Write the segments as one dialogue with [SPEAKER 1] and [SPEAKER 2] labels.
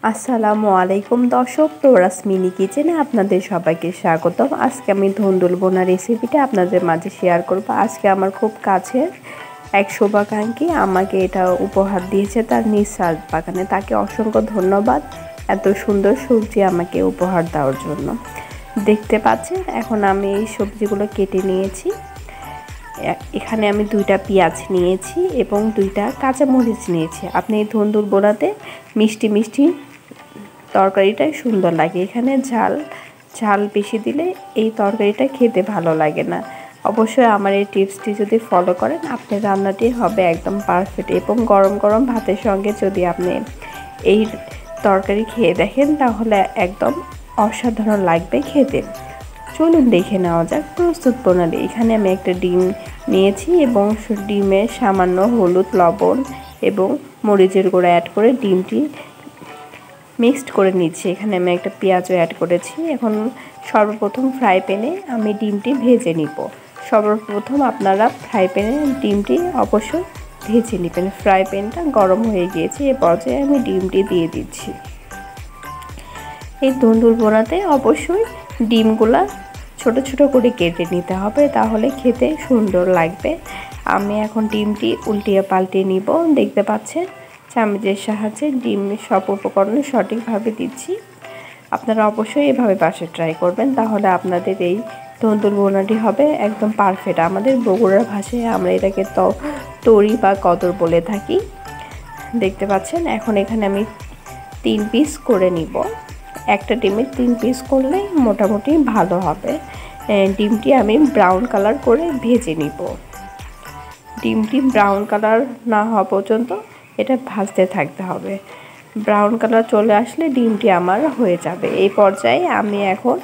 [SPEAKER 1] আসসালামু আলাইকুম দর্শক, তোরাস মিনি কিচেনে আপনাদের সবাইকে স্বাগতম। আজকে আমি ধুন্দুল বোনা রেসিপিটা আপনাদের মাঝে শেয়ার করব। আজকে আমার খুব কাছের এক শুভাকাঙ্ক্ষী আমাকে এটা উপহার দিয়েছে তার নিজ ছাদ বাগানে। তাকে অসংখ্য ধন্যবাদ এত সুন্দর সবজি আমাকে উপহার দেওয়ার জন্য। দেখতে পাচ্ছেন এখন আমি এই সবজিগুলো কেটে নিয়েছি। এখানে আমি 2টা পেঁয়াজ নিয়েছি এবং 2টা কাঁচামরিচ নিয়েছি। আপনি এই ধুন্দুল বোনাতে মিষ্টি মিষ্টি তরকারিটাই সুন্দর লাগে। এখানে ঝাল বেশি দিলে এই তরকারিটা খেতে ভালো লাগে না। অবশ্যই আমার এই টিপসটি যদি ফলো করেন আপনার রান্নাটি হবে একদম পারফেক্ট। এবং গরম গরম ভাতের সঙ্গে যদি আপনি এই তরকারি খেয়ে দেখেন তাহলে একদম অসাধারণ লাগবে খেতে। চলুন দেখে নেওয়া যাক প্রস্তুত প্রণালী। এখানে আমি একটা ডিম নিয়েছি এবং ডিমে সামান্য হলুদ, লবণ এবং মরিচের গুঁড়া অ্যাড করে ডিমটি মিক্সড করে নিচ্ছি। এখানে আমি একটা পেঁয়াজও অ্যাড করেছি। এখন সর্বপ্রথম ফ্রাই প্যানে আমি ডিমটি ভেজে নিব। সর্বপ্রথম আপনারা ফ্রাই প্যানে ডিমটি অবশ্যই ভেজে নেবেন। ফ্রাই প্যানটা গরম হয়ে গিয়েছে, এ পর্যায়ে আমি ডিমটি দিয়ে দিচ্ছি। এই ধুন্দুল বোনাতে অবশ্যই ডিমগুলা ছোট ছোট করে কেটে নিতে হবে, তাহলে খেতে সুন্দর লাগবে। আমি এখন ডিমটি উল্টিয়ে পাল্টিয়ে নিব। দেখতে পাচ্ছেন চামচের সাহায্যে ডিম সব উপকরণ সঠিকভাবে দিচ্ছি। আপনারা অবশ্যই এভাবে বাসায় ট্রাই করবেন, তাহলে আপনাদের এই ধুন্দুল বোনাটি হবে একদম পারফেক্ট। আমাদের বগুড়ার ভাষায় আমরা এটাকে তরি বা কদর বলে থাকি। দেখতে পাচ্ছেন এখন এখানে আমি 3 পিস করে নিব। একটা ডিমের 3 পিস করলে মোটামুটি ভালো হবে। ডিমটি আমি ব্রাউন কালার করে ভেজে নিব। ডিমটি ব্রাউন কালার না হওয়া পর্যন্ত এটা ভাজতে থাকতে হবে। ব্রাউন কালার চলে আসলে ডিমটি আমার হয়ে যাবে। এই পর্যায়ে আমি এখন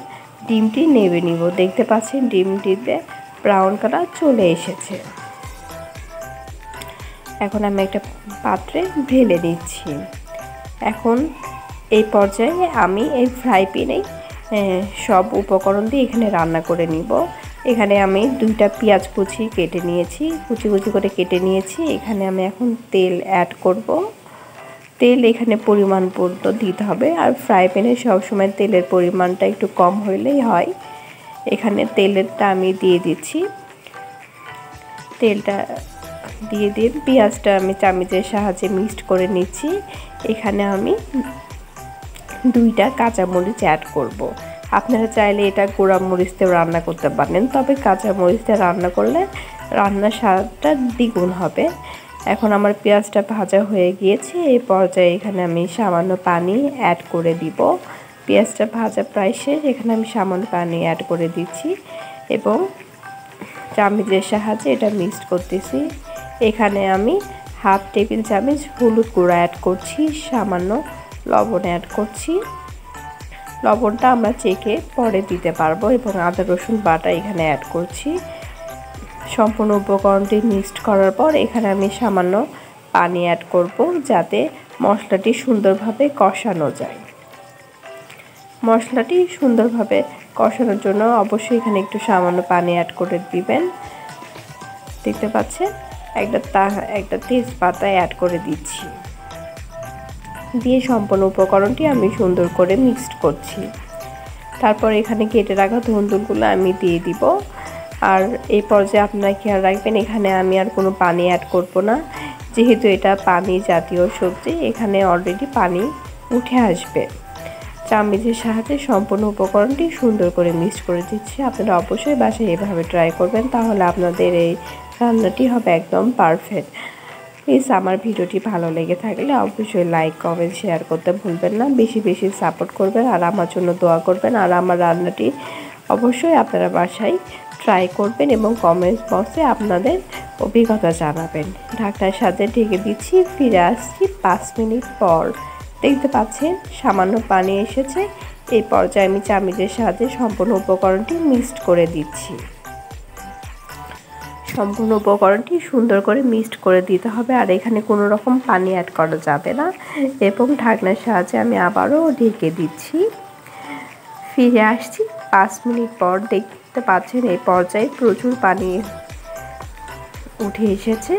[SPEAKER 1] ডিমটি নেড়ে নিব। দেখতে পাচ্ছেন ডিমটিতে ব্রাউন কালার চলে এসেছে। এখন আমি একটা পাত্রে ঢেলে নিচ্ছি। এখন এই পর্যায়ে আমি এই ফ্রাই প্যানে সব উপকরণ দিয়ে এখানে রান্না করে নিব। এখানে আমি 2টা পেঁয়াজ কুচি কেটে নিয়েছি, কুচি কুচি করে কেটে নিয়েছি। এখানে আমি এখন তেল অ্যাড করব। তেল এখানে পরিমাণ মতো দিতে হবে, আর ফ্রাই প্যানে সবসময় তেলের পরিমাণটা একটু কম হইলেই হয়। এখানে তেলটা আমি দিয়ে দিচ্ছি। তেলটা দিয়ে পেঁয়াজটা আমি চামচের সাহায্যে মিক্সড করে নিচ্ছি। এখানে আমি 2টা কাঁচামরিচ অ্যাড করব। আপনারা চাইলে এটা গুঁড়া মরিচ দিয়েও রান্না করতে পারেন, তবে কাঁচামরিচ দিয়ে রান্না করলে রান্নার স্বাদটা দ্বিগুণ হবে। এখন আমার পেঁয়াজটা ভাজা হয়ে গিয়েছে। এই পর্যায়ে এখানে আমি সামান্য পানি অ্যাড করে দিব। পেঁয়াজটা ভাজা প্রায় শেষ। এখানে আমি সামান্য পানি অ্যাড করে দিচ্ছি এবং চামচের সাহায্যে এটা মিক্সড করতেছি। এখানে আমি হাফ টেবিল চামচ হলুদ গুঁড়া অ্যাড করছি, সামান্য লবণ অ্যাড করছি। লবণটা আমরা চেখে পরে দিতে পারবো এবং আদা রসুন বাটা এখানে অ্যাড করছি। সম্পূর্ণ উপকরণটি মিক্সড করার পর এখানে আমি সামান্য পানি অ্যাড করব, যাতে মশলাটি সুন্দরভাবে কষানো যায়। মশলাটি সুন্দরভাবে কষানোর জন্য অবশ্যই এখানে একটু সামান্য পানি অ্যাড করে দিবেন। দেখতে পাচ্ছেন একটা তেজপাতা অ্যাড করে দিচ্ছি। দিয়ে সম্পূর্ণ উপকরণটি আমি সুন্দর করে মিক্সড করছি। তারপর এখানে কেটে রাখা ধুন্দুলগুলো আমি দিয়ে দিব। আর এই পর্যায়ে আপনারা খেয়াল রাখবেন, এখানে আমি আর কোনো পানি অ্যাড করব না, যেহেতু এটা পানি জাতীয় সবজি। এখানে অলরেডি পানি উঠে আসবে। চামচের সাহায্যে সম্পূর্ণ উপকরণটি সুন্দর করে মিক্স করে দিচ্ছি। আপনারা অবশ্যই বাসায় এভাবে ট্রাই করবেন, তাহলে আপনাদের এই রান্নাটি হবে একদম পারফেক্ট। প্লিজ আমার ভিডিওটি ভালো লেগে থাকলে অবশ্যই লাইক, কমেন্ট, শেয়ার করতে ভুলবেন না। বেশি বেশি সাপোর্ট করবেন আর আমার জন্য দোয়া করবেন। আর আমার রান্নাটি অবশ্যই আপনারা বাসায় ট্রাই করবেন এবং কমেন্ট বক্সে আপনাদের অভিজ্ঞতা জানাবেন। ঢাকনার সাথে ঢেকে দিচ্ছি। ফিরে আসছি 5 মিনিট পর। দেখতে পাচ্ছেন সামান্য পানি এসেছে। এই পর্যায়ে আমি চামচের সাহায্যে সম্পূর্ণ উপকরণটি মিক্সড করে দিচ্ছি। সম্পূর্ণ উপকরণটি সুন্দর করে মিক্সড করে দিতে হবে, আর এখানে কোনো রকম পানি অ্যাড করা যাবে না। এবং ঢাকনার সাহায্যে আমি আবারও ঢেকে দিচ্ছি। ফিরে আসছি 5 মিনিট পর। দেখতে পাচ্ছেন এই পর্যায়ে প্রচুর পানি উঠে এসেছে।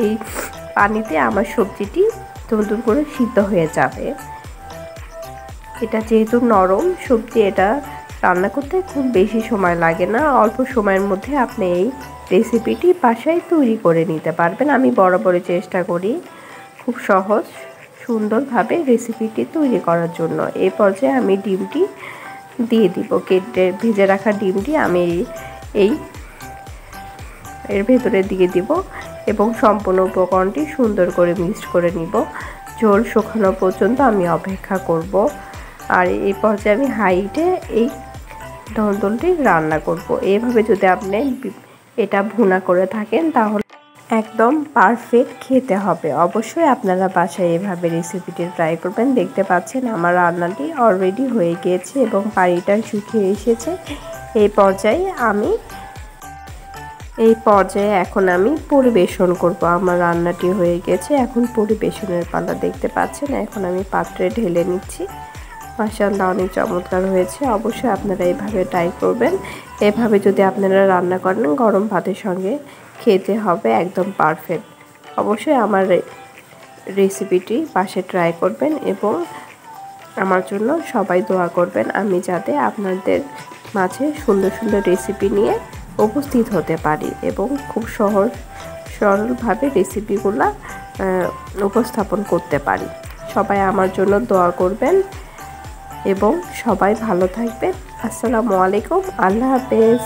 [SPEAKER 1] এই পানিতে আমার সবজিটি সুন্দর করে সিদ্ধ হয়ে যাবে। এটা যেহেতু নরম সবজি, এটা রান্না করতে খুব বেশি সময় লাগে না, অল্প সময়ের মধ্যে আপনি এই রেসিপিটি বাসায় তৈরি করে নিতে পারবেন। আমি বরাবরই চেষ্টা করি খুব সহজ সুন্দরভাবে রেসিপিটি তৈরি করার জন্য। এই পর্যায়ে আমি ডিমটি দিয়ে দিব, কেটে ভেজে রাখা ডিমটি আমি এর ভেতরে দিয়ে দিব এবং সম্পূর্ণ উপকরণটি সুন্দর করে মিক্সড করে নিব। ঝোল শুকানো পর্যন্ত আমি অপেক্ষা করব। আর এই পর্যায়ে আমি হাইটে এই ধন্দলটি রান্না করব। এইভাবে যদি আপনি এটা ভুনা করে থাকেন তাহলে একদম পারফেক্ট খেতে হবে। অবশ্যই আপনারা বাসায় এভাবে রেসিপিটি ট্রাই করবেন। দেখতে পাচ্ছেন আমার রান্নাটি অলরেডি হয়ে গিয়েছে এবং পানিটা শুকিয়ে এসেছে। এই পর্যায়ে এখন আমি পরিবেশন করব। আমার রান্নাটি হয়ে গেছে, এখন পরিবেশনের পালা। দেখতে পাচ্ছেন এখন আমি পাত্রে ঢেলে নিচ্ছি। মাশাআল্লাহ, অনেক চমৎকার হয়েছে। অবশ্যই আপনারা এইভাবে ট্রাই করবেন। এভাবে যদি আপনারা রান্না করেন গরম ভাতের সঙ্গে খেতে হবে একদম পারফেক্ট। অবশ্যই আমার রেসিপিটি বাসায় ট্রাই করবেন এবং আমার জন্য সবাই দোয়া করবেন, আমি যাতে আপনাদের মাঝে সুন্দর সুন্দর রেসিপি নিয়ে উপস্থিত হতে পারি এবং খুব সরলভাবে রেসিপিগুলো উপস্থাপন করতে পারি। সবাই আমার জন্য দোয়া করবেন এবং সবাই ভালো থাকবেন। আসসালামু আলাইকুম, আল্লাহ হাফেজ।